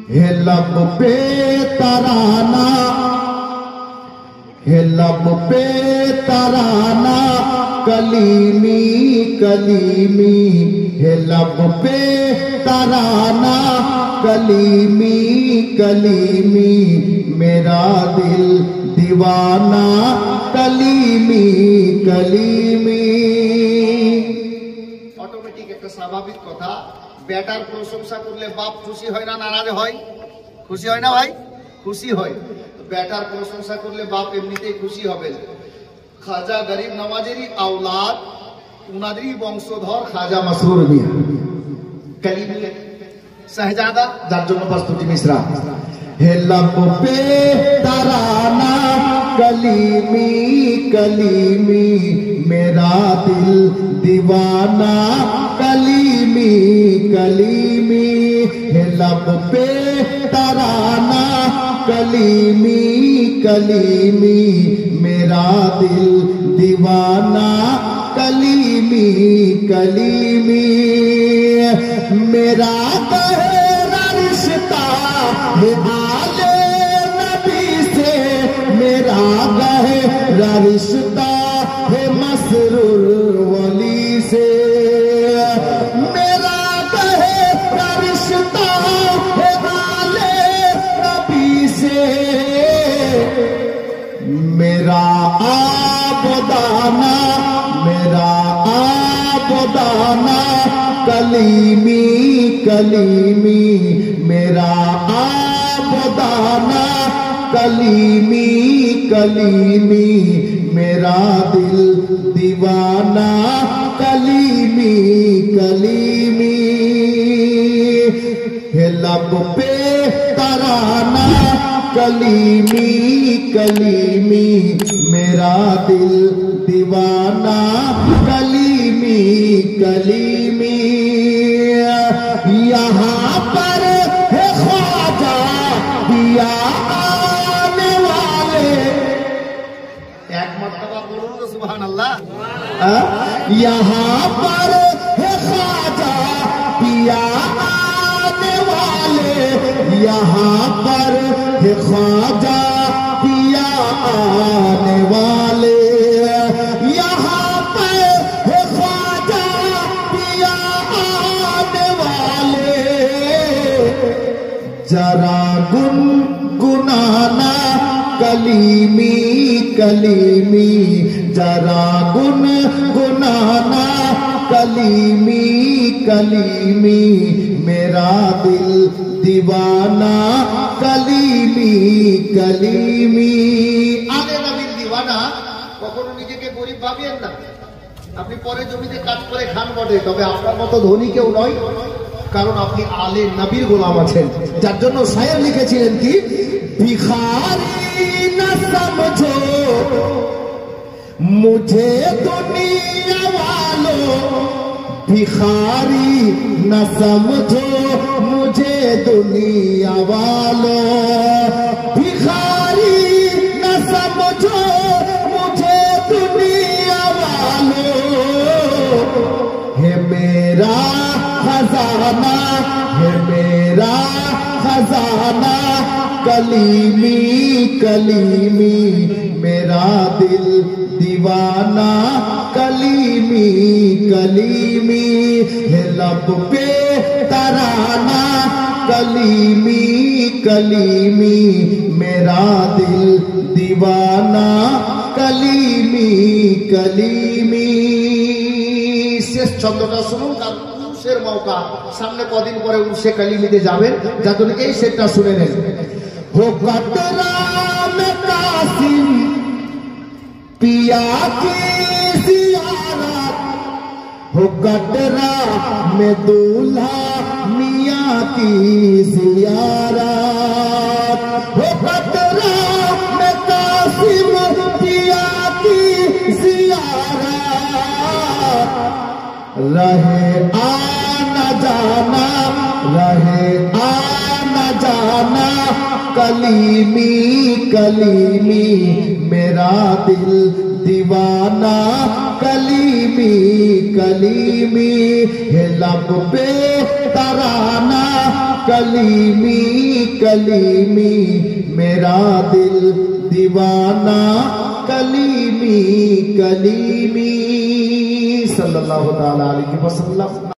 है लब पे तराना, है लब पे तराना कलीमी कलीमी, है लब पे तराना कलीमी कलीमी, मेरा दिल दीवाना कलीमी कलीमी। অটোমেটিক একটা স্বাভাবিক কথা, বেটার প্রশংসা করলে বাপ খুশি হয় না নারাজ হয়? খুশি হয় না ভাই? খুশি হয়। বেটার প্রশংসা করলে বাপ এমনিতেই খুশি হবে। খাজা গরিব নওয়াজেরই আওলাদ, উনাদেরই বংশধর খাজা মাসরুর মিয়া কলিমি শাহজাদা, যার জন্য প্রস্তুতি মিশ্রা। হে लब पे तराना कलीमी कलीमी, मेरा दिल दीवाना कलीमी कलीमी, है लब पे तराना कलीमी कलीमी, मेरा दिल दीवाना कलीमी कलीमी, मेरा गहरा रिश्ता है आले नबी से, मेरा गहरा रिश्ता है मसरूर वली से, मेरा गहरा रिश्ता है आले नबी से, मेरा आबदाना मेरा आबदाना कलीमी कलीमी, मेरा आबदाना कलीमी कलीमी, मेरा दिल दीवाना कलीमी कलीमी, है लब पे तराना कलीमी कलीमी, मेरा दिल दीवाना कलीमी कलीमी, यहाँ पर है ख्वाजा दिया आने वाले, एक मर्तबा बोलो तो सुभान अल्लाह। यहाँ पर है ख्वाजा दिया आने वाले, यहाँ पर है ख्वाजा दिया आने वाले, यहाँ पर है ख्वाजा दिया आने वाले, जरा गुनगुनाना कलीमी कलीमी, जरा गुनगुनाना कलीमी कलीमी, मेरा दिल दीवाना कलीमी कलीमी। আলে নবীর দিওয়ানা কখনো নিজেকে গরিব ভাবেন না। আপনি পরে জমিতে কাজ করে খান বটে, তবে আপনার মতো ধনী কেউ নয়, কারণ আপনি আলে নবীর গোলাম আছেন। যার জন্য শায়ের লিখেছিলেন কি, ভিখারি না সমঝো मुझे दुनिया वालों, भिखारी न समझो मुझे दुनिया वालों, भिखारी न समझो मुझे दुनिया वालों, है मेरा खजाना है मेरा खजाना कलीमी कलीमी, मेरा दिल दीवाना कलीमी कलीमी, है लब पे तराना कलीमी कलीमी, मेरा दिल दीवाना कलीमी कलीमी। শেষ ছন্দটা শুনুন, কারণ উরুসের মৌকা সামনে, কদিন পরে উরুসে কালিমিতে যাবেন, যার জন্য এই শেরটা শুনে নেন। हो कतरा में कासिम पिया की जियारत, हो कतरा में दूल्हा मियाँ की जियारत, हो कतरा में कासिम पिया की जियारत, रहे आना जाना रहे आना जाना कलीमी कलीमी, मेरा दिल दीवाना कलीमी कलीमी है लब पे तराना कलीमी कलीमी मेरा दिल दीवाना कलीमी कलीमी सल्लल्लाहु ताला अलैहि वसल्लम।